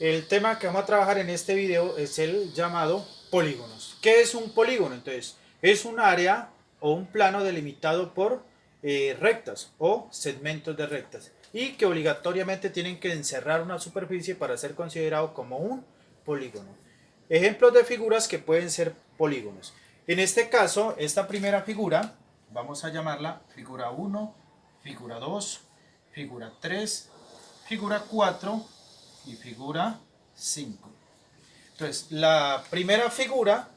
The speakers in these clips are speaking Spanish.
El tema que vamos a trabajar en este video es el llamado polígonos. ¿Qué es un polígono? Entonces, es un área o un plano delimitado por rectas o segmentos de rectas y que obligatoriamente tienen que encerrar una superficie para ser considerado como un polígono. Ejemplos de figuras que pueden ser polígonos. En este caso, esta primera figura, vamos a llamarla figura 1, figura 2, figura 3, figura 4 y figura 5. Entonces, la primera figura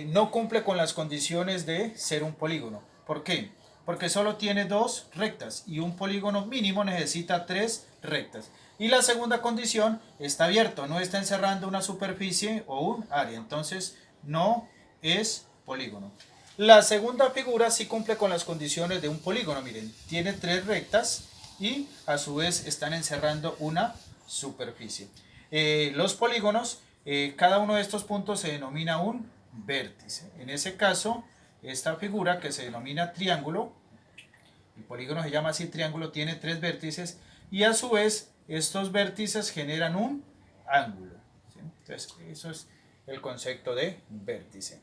no cumple con las condiciones de ser un polígono. ¿Por qué? Porque solo tiene dos rectas y un polígono mínimo necesita tres rectas. Y la segunda condición está abierto, no está encerrando una superficie o un área. Entonces, no es polígono. La segunda figura sí cumple con las condiciones de un polígono. Miren, tiene tres rectas y a su vez están encerrando una superficie. Los polígonos, cada uno de estos puntos se denomina un vértice. En ese caso, esta figura que se denomina triángulo, el polígono se llama así triángulo, tiene tres vértices y a su vez estos vértices generan un ángulo. ¿Sí? Entonces, eso es el concepto de vértice.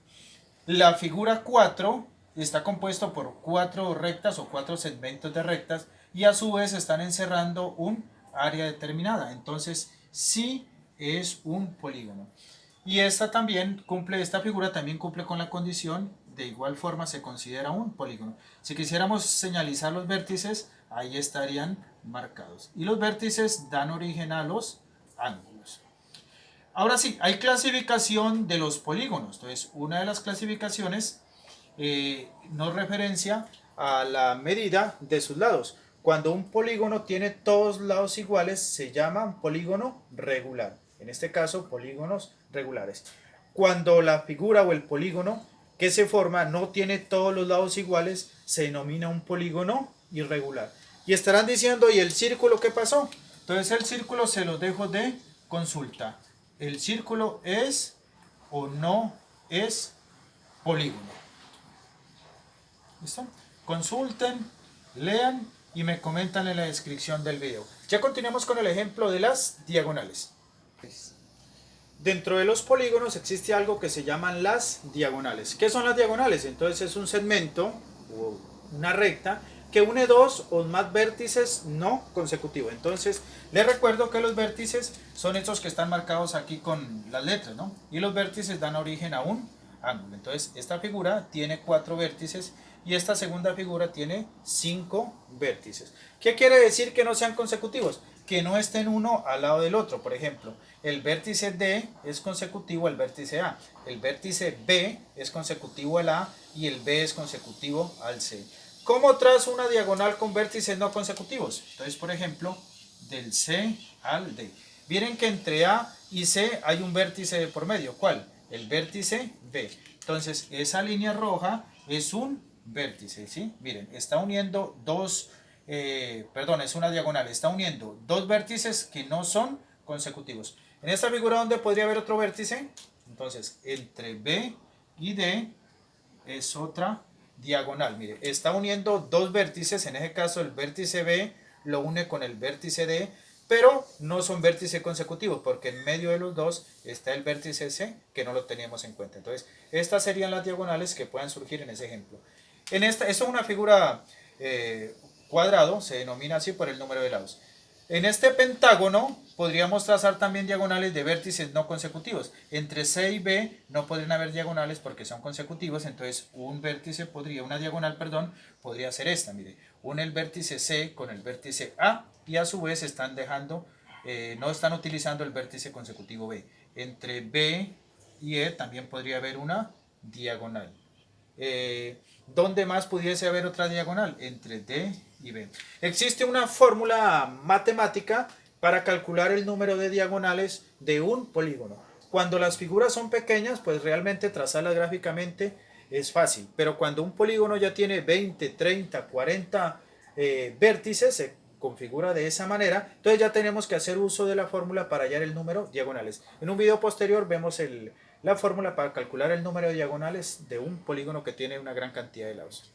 La figura 4 está compuesto por cuatro rectas o cuatro segmentos de rectas y a su vez están encerrando un área determinada. Entonces, sí es un polígono. Y esta figura también cumple con la condición, de igual forma se considera un polígono. Si quisiéramos señalizar los vértices, ahí estarían marcados. Y los vértices dan origen a los ángulos. Ahora sí, hay clasificación de los polígonos. Entonces, una de las clasificaciones nos referencia a la medida de sus lados. Cuando un polígono tiene todos lados iguales, se llama un polígono regular. En este caso, polígonos regulares. Cuando la figura o el polígono que se forma no tiene todos los lados iguales, se denomina un polígono irregular. Y estarán diciendo, ¿y el círculo qué pasó? Entonces el círculo se los dejo de consulta. ¿El círculo es o no es polígono? ¿Listo? Consulten, lean y me comentan en la descripción del video. Ya continuamos con el ejemplo de las diagonales. Dentro de los polígonos existe algo que se llaman las diagonales. ¿Qué son las diagonales? Entonces es un segmento o una recta que une dos o más vértices no consecutivos. Entonces les recuerdo que los vértices son estos que están marcados aquí con las letras, ¿no? Y los vértices dan origen a un ángulo. Entonces esta figura tiene 4 vértices y esta segunda figura tiene 5 vértices. ¿Qué quiere decir que no sean consecutivos? Que no estén uno al lado del otro. Por ejemplo, el vértice D es consecutivo al vértice A, el vértice B es consecutivo al A y el B es consecutivo al C. ¿Cómo trazo una diagonal con vértices no consecutivos? Entonces, por ejemplo, del C al D. Miren que entre A y C hay un vértice de por medio. ¿Cuál? El vértice B. Entonces, esa línea roja es un vértice, ¿sí? Miren, está uniendo es una diagonal, está uniendo dos vértices que no son consecutivos. En esta figura, ¿dónde podría haber otro vértice? Entonces, entre B y D es otra diagonal. Mire, está uniendo dos vértices, en este caso el vértice B lo une con el vértice D, pero no son vértices consecutivos porque en medio de los dos está el vértice C que no lo teníamos en cuenta. Entonces, estas serían las diagonales que puedan surgir en ese ejemplo. Esto es una figura cuadrado, se denomina así por el número de lados. En este pentágono podríamos trazar también diagonales de vértices no consecutivos. Entre C y B no podrían haber diagonales porque son consecutivos, entonces una diagonal, podría ser esta, mire, une el vértice C con el vértice A y a su vez no están utilizando el vértice consecutivo B. Entre B y E también podría haber una diagonal. ¿Dónde más pudiese haber otra diagonal? Entre D y B. Existe una fórmula matemática para calcular el número de diagonales de un polígono. Cuando las figuras son pequeñas, pues realmente trazarlas gráficamente es fácil, pero cuando un polígono ya tiene 20, 30, 40 vértices, se configura de esa manera, entonces ya tenemos que hacer uso de la fórmula para hallar el número de diagonales. En un video posterior vemos la fórmula para calcular el número de diagonales de un polígono que tiene una gran cantidad de lados.